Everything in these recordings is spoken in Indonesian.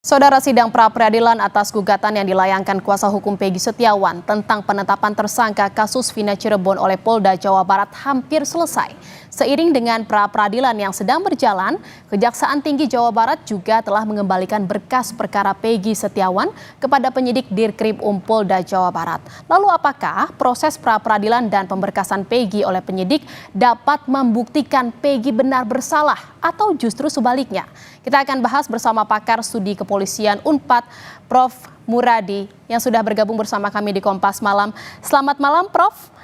Saudara sidang pra-peradilan atas gugatan yang dilayangkan kuasa hukum Peggy Setiawan tentang penetapan tersangka kasus Vina Cirebon oleh Polda Jawa Barat hampir selesai. Seiring dengan pra-peradilan yang sedang berjalan, Kejaksaan Tinggi Jawa Barat juga telah mengembalikan berkas perkara Peggy Setiawan kepada penyidik Dirkrim Polda Jawa Barat. Lalu apakah proses pra-peradilan dan pemberkasan Peggy oleh penyidik dapat membuktikan Peggy benar bersalah atau justru sebaliknya? Kita akan bahas bersama pakar studi kepolisian Unpad, Prof. Muradi, yang sudah bergabung bersama kami di Kompas Malam. Selamat malam, Prof.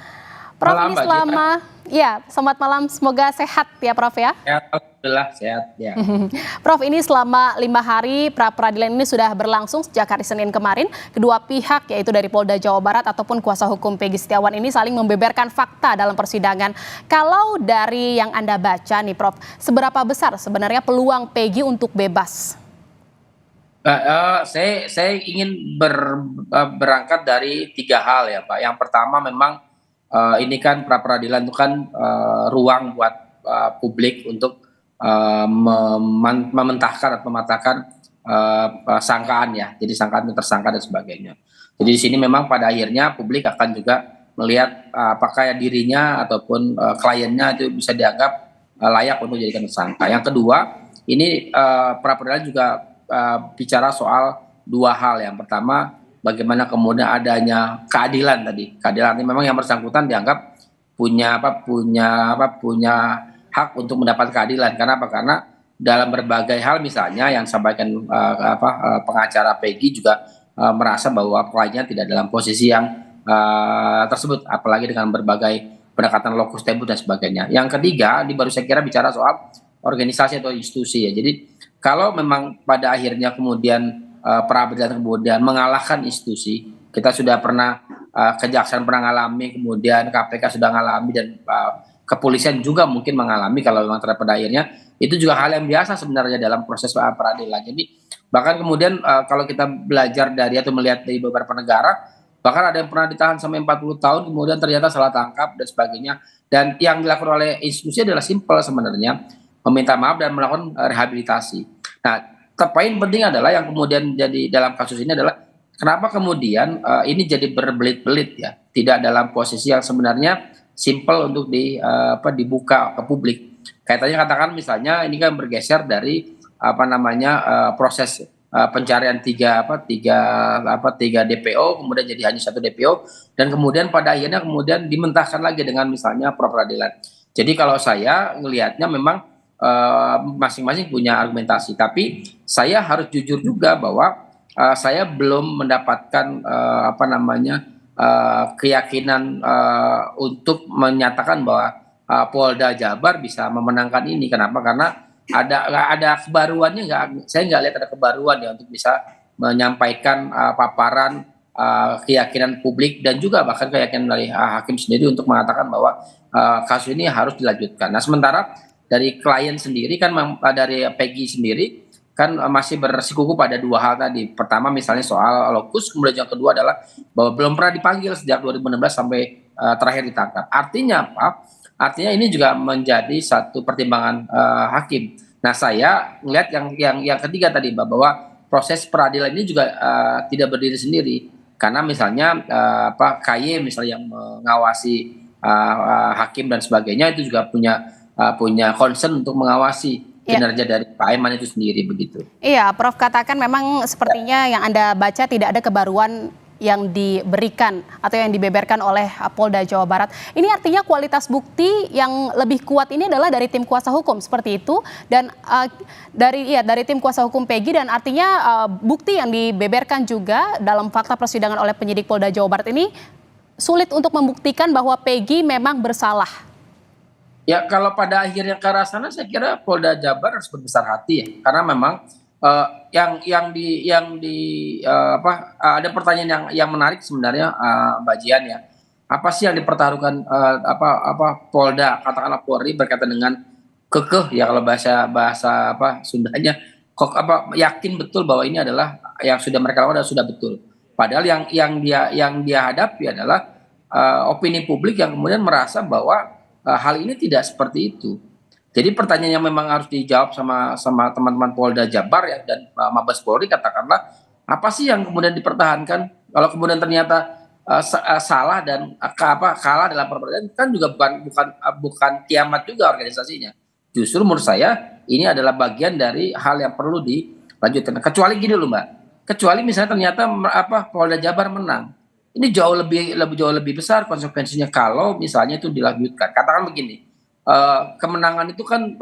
Prof, Malam, ini selamat malam, semoga sehat ya, Prof ya. Sehat, alhamdulillah sehat ya. Prof, ini selama 5 hari pra-peradilan ini sudah berlangsung sejak hari Senin kemarin. Kedua pihak yaitu dari Polda Jawa Barat ataupun kuasa hukum Peggy Setiawan ini saling membeberkan fakta dalam persidangan. Kalau dari yang Anda baca nih, Prof, seberapa besar sebenarnya peluang Peggy untuk bebas? Saya ingin berangkat dari 3 hal ya, Pak. Yang pertama memang ini kan pra-peradilan itu kan ruang buat publik untuk mementahkan atau mematahkan sangkaan ya. Jadi sangkaan tersangka dan sebagainya. Jadi di sini memang pada akhirnya publik akan juga melihat apakah dirinya ataupun kliennya itu bisa dianggap layak untuk dijadikan tersangka. Yang kedua, ini pra-peradilan juga bicara soal 2 hal. Yang pertama, bagaimana kemudian adanya keadilan tadi. Keadilan ini memang yang bersangkutan dianggap punya hak untuk mendapat keadilan. Karena apa? Karena dalam berbagai hal misalnya yang sampaikan pengacara Peggy juga merasa bahwa kliennya tidak dalam posisi yang tersebut, apalagi dengan berbagai pendekatan locus standi dan sebagainya. Yang ketiga, ini baru saya kira bicara soal organisasi atau institusi ya. Jadi kalau memang pada akhirnya kemudian pra-peradilan kemudian mengalahkan institusi, kita sudah pernah kejaksaan pernah mengalami, kemudian KPK sudah mengalami dan kepolisian juga mungkin mengalami kalau memang pada akhirnya itu juga hal yang biasa sebenarnya dalam proses peradilan. Jadi bahkan kemudian kalau kita belajar dari atau melihat dari beberapa negara, bahkan ada yang pernah ditahan sampai 40 tahun kemudian ternyata salah tangkap dan sebagainya. Dan yang dilakukan oleh institusi adalah simpel sebenarnya, meminta maaf dan melakukan rehabilitasi. Nah, poin penting adalah yang kemudian jadi dalam kasus ini adalah kenapa kemudian ini jadi berbelit-belit ya, tidak dalam posisi yang sebenarnya simple untuk dibuka ke publik. Kaitannya katakan misalnya ini kan bergeser dari proses pencarian tiga DPO kemudian jadi hanya 1 DPO dan kemudian pada akhirnya kemudian dimentahkan lagi dengan misalnya pra peradilan. Jadi kalau saya melihatnya memang masing-masing punya argumentasi, tapi saya harus jujur juga bahwa saya belum mendapatkan keyakinan untuk menyatakan bahwa Polda Jabar bisa memenangkan ini. Kenapa? Karena ada kebaruannya saya nggak lihat ada kebaruan ya untuk bisa menyampaikan paparan keyakinan publik dan juga bahkan keyakinan dari hakim sendiri untuk mengatakan bahwa kasus ini harus dilanjutkan. Nah, sementara dari klien sendiri kan dari Peggy sendiri kan masih bersikukuh pada 2 hal tadi. Pertama misalnya soal lokus, kemudian yang kedua adalah bahwa belum pernah dipanggil sejak 2016 sampai terakhir ditangkap. Artinya apa? Artinya ini juga menjadi satu pertimbangan hakim. Nah, saya melihat yang ketiga tadi bahwa proses peradilan ini juga tidak berdiri sendiri. Karena misalnya KY misalnya yang mengawasi hakim dan sebagainya itu juga punya concern untuk mengawasi kinerja dari Pak Aiman itu sendiri begitu. Iya, Prof katakan memang sepertinya yang Anda baca tidak ada kebaruan yang diberikan atau yang dibeberkan oleh Polda Jawa Barat. Ini artinya kualitas bukti yang lebih kuat ini adalah dari tim kuasa hukum seperti itu dan dari tim kuasa hukum Peggy dan artinya bukti yang dibeberkan juga dalam fakta persidangan oleh penyidik Polda Jawa Barat ini sulit untuk membuktikan bahwa Peggy memang bersalah. Ya kalau pada akhirnya ke arah sana saya kira Polda Jabar harus berbesar hati ya, karena memang ada pertanyaan yang menarik sebenarnya Mbak Jian ya. Apa sih yang dipertaruhkan Polda katakanlah Polri berkaitan dengan kekeh ya kalau bahasa Sundanya yakin betul bahwa ini adalah yang sudah mereka lakukan sudah betul. Padahal yang dia hadapi adalah opini publik yang kemudian merasa bahwa hal ini tidak seperti itu. Jadi pertanyaan yang memang harus dijawab sama teman-teman Polda Jabar ya dan Mabes Polri, katakanlah apa sih yang kemudian dipertahankan? Kalau kemudian ternyata salah dan kalah dalam peradilan, kan juga bukan kiamat juga organisasinya. Justru menurut saya ini adalah bagian dari hal yang perlu dilanjutkan. Kecuali gini loh Mbak, kecuali misalnya ternyata Polda Jabar menang, ini jauh lebih besar konsekuensinya kalau misalnya itu dilanjutkan. Katakan begini, kemenangan itu kan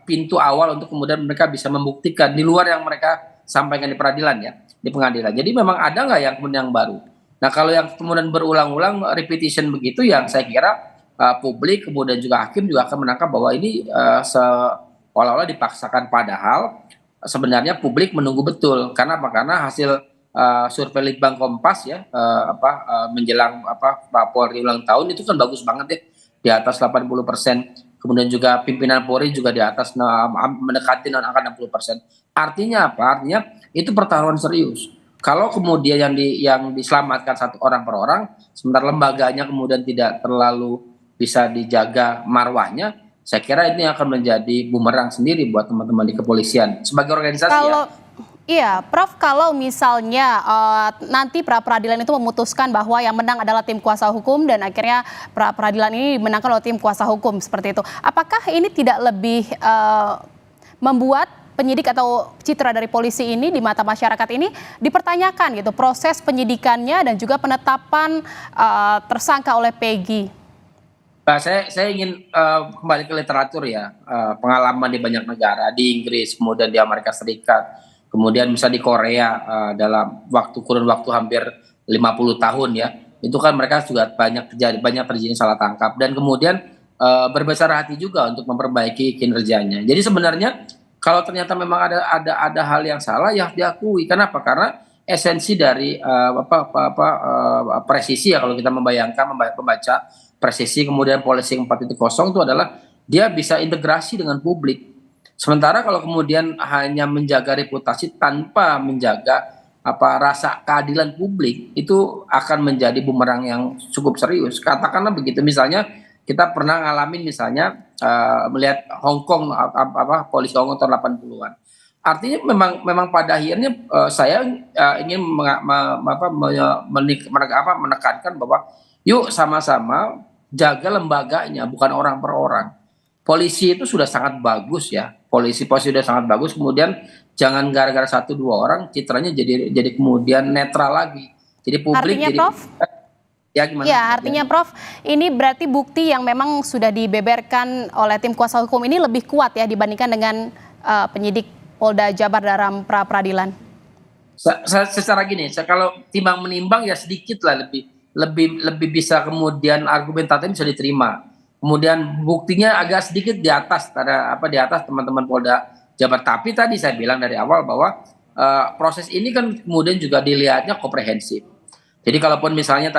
pintu awal untuk kemudian mereka bisa membuktikan di luar yang mereka sampaikan di peradilan ya, di pengadilan. Jadi memang ada nggak yang kemudian yang baru? Nah kalau yang kemudian berulang-ulang repetition begitu, yang saya kira publik kemudian juga hakim juga akan menangkap bahwa ini seolah-olah dipaksakan, padahal sebenarnya publik menunggu betul. Karena apa? Karena hasil survei Litbang Kompas ya menjelang Polri ulang tahun itu kan bagus banget ya, di atas 80%. Kemudian juga pimpinan Polri juga di atas mendekati angka 60%. Artinya apa? Artinya itu pertaruhan serius. Kalau kemudian yang diselamatkan satu orang per orang, sementara lembaganya kemudian tidak terlalu bisa dijaga marwahnya, saya kira ini akan menjadi bumerang sendiri buat teman-teman di kepolisian sebagai organisasi Kalau ya. Iya, Prof, kalau misalnya nanti pra peradilan itu memutuskan bahwa yang menang adalah tim kuasa hukum dan akhirnya pra peradilan ini dimenangkan oleh tim kuasa hukum seperti itu, apakah ini tidak lebih membuat penyidik atau citra dari polisi ini di mata masyarakat ini dipertanyakan gitu, proses penyidikannya dan juga penetapan tersangka oleh Peggy? Nah, saya ingin kembali ke literatur ya, pengalaman di banyak negara, di Inggris, kemudian di Amerika Serikat, kemudian bisa di Korea dalam kurun waktu hampir 50 tahun ya, itu kan mereka juga banyak terjadi salah tangkap dan kemudian berbesar hati juga untuk memperbaiki kinerjanya. Jadi sebenarnya kalau ternyata memang ada hal yang salah ya diakui. Kenapa? Karena esensi dari presisi ya, kalau kita membaca presisi kemudian Policing 4.0 itu adalah dia bisa integrasi dengan publik. Sementara kalau kemudian hanya menjaga reputasi tanpa menjaga rasa keadilan publik, itu akan menjadi bumerang yang cukup serius. Katakanlah begitu, misalnya kita pernah ngalamin misalnya melihat Hong Kong, polisi Hong Kong tahun 80-an. Artinya memang pada akhirnya saya ingin menekankan bahwa yuk sama-sama jaga lembaganya, bukan orang per orang. Polisi itu sudah sangat bagus ya, polisi sudah sangat bagus, kemudian jangan gara-gara satu dua orang citranya jadi kemudian netral lagi. Jadi publik Artinya jadi Prof, ya gimana? ya artinya Prof, ini berarti bukti yang memang sudah dibeberkan oleh tim kuasa hukum ini lebih kuat ya dibandingkan dengan penyidik Polda Jabar dalam pra peradilan. Secara gini, kalau timbang menimbang ya sedikit lah lebih bisa kemudian argumentatif bisa diterima. Kemudian buktinya agak sedikit di atas di atas teman-teman Polda Jabar. Tapi tadi saya bilang dari awal bahwa proses ini kan kemudian juga dilihatnya komprehensif. Jadi kalaupun misalnya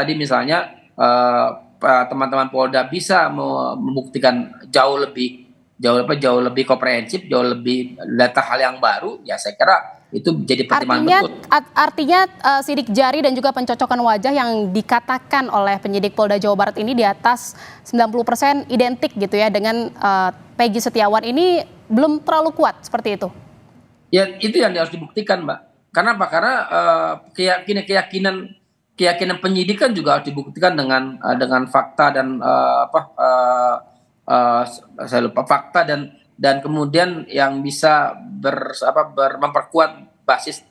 teman-teman Polda bisa membuktikan jauh lebih komprehensif, jauh lebih data hal yang baru, ya saya kira itu jadi pertimbangan betul. Artinya sidik jari dan juga pencocokan wajah yang dikatakan oleh penyidik Polda Jawa Barat ini di atas 90% identik gitu ya dengan Peggy Setiawan, ini belum terlalu kuat seperti itu. Ya itu yang harus dibuktikan Mbak. Karena apa? Karena keyakinan penyidikan juga harus dibuktikan dengan fakta dan saya lupa fakta dan kemudian yang bisa memperkuat basis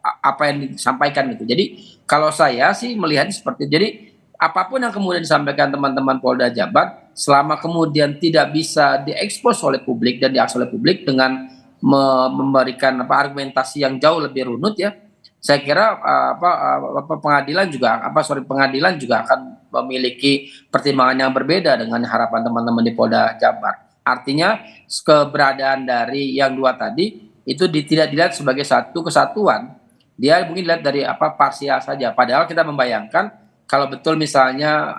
apa yang disampaikan gitu. Jadi kalau saya sih melihat seperti itu. Jadi apapun yang kemudian disampaikan teman-teman Polda Jabar, selama kemudian tidak bisa diekspos oleh publik dan diakses oleh publik dengan memberikan argumentasi yang jauh lebih runut ya, saya kira pengadilan juga akan memiliki pertimbangan yang berbeda dengan harapan teman-teman di Polda Jabar. Artinya keberadaan dari yang dua tadi itu tidak dilihat sebagai satu kesatuan, dia mungkin dilihat dari parsial saja. Padahal kita membayangkan kalau betul misalnya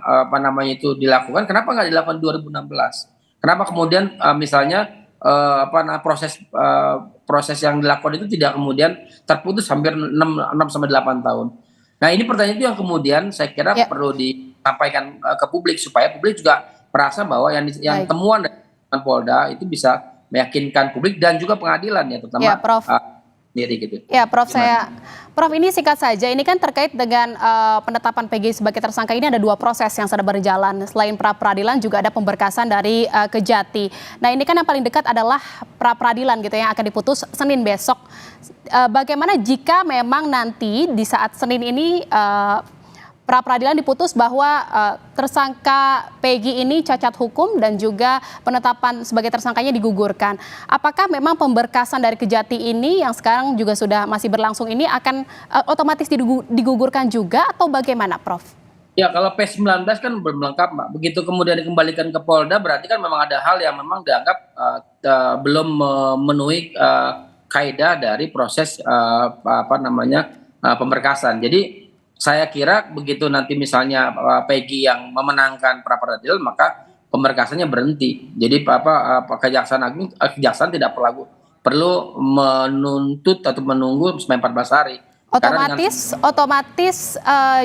itu dilakukan, kenapa nggak dilakukan 2016? Kenapa kemudian misalnya proses yang dilakukan itu tidak kemudian terputus hampir 6-8 tahun. Nah ini pertanyaan itu yang kemudian saya kira perlu disampaikan ke publik supaya publik juga merasa bahwa yang temuan Polda itu bisa meyakinkan publik dan juga pengadilan ya, terutama Ya, Prof. sendiri gitu. Ya, Prof, Gimana? Prof, ini singkat saja. Ini kan terkait dengan penetapan PG sebagai tersangka, ini ada dua proses yang sedang berjalan. Selain pra peradilan juga ada pemberkasan dari Kejati. Nah, ini kan yang paling dekat adalah pra peradilan gitu yang akan diputus Senin besok. Bagaimana jika memang nanti di saat Senin ini pra peradilan diputus bahwa tersangka Peggy ini cacat hukum dan juga penetapan sebagai tersangkanya digugurkan. Apakah memang pemberkasan dari Kejati ini yang sekarang juga sudah masih berlangsung ini akan otomatis digugurkan juga atau bagaimana, Prof? Ya, kalau P19 kan belum lengkap, Mbak. Begitu kemudian dikembalikan ke Polda, berarti kan memang ada hal yang memang dianggap belum memenuhi kaidah dari proses pemberkasan. Jadi saya kira begitu nanti misalnya Peggy yang memenangkan pra peradilan, maka pemberkasannya berhenti. Jadi Kejaksaan Agung, Kejaksaan tidak perlu menuntut atau menunggu sampai 14 hari. Otomatis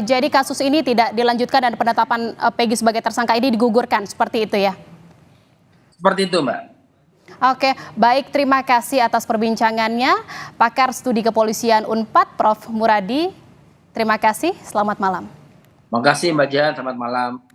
jadi kasus ini tidak dilanjutkan dan penetapan Peggy sebagai tersangka ini digugurkan, seperti itu ya? Seperti itu, Mbak. Oke, baik, terima kasih atas perbincangannya. Pakar Studi Kepolisian Unpad, Prof. Muradi. Terima kasih, selamat malam. Terima kasih Mbak Jan, selamat malam.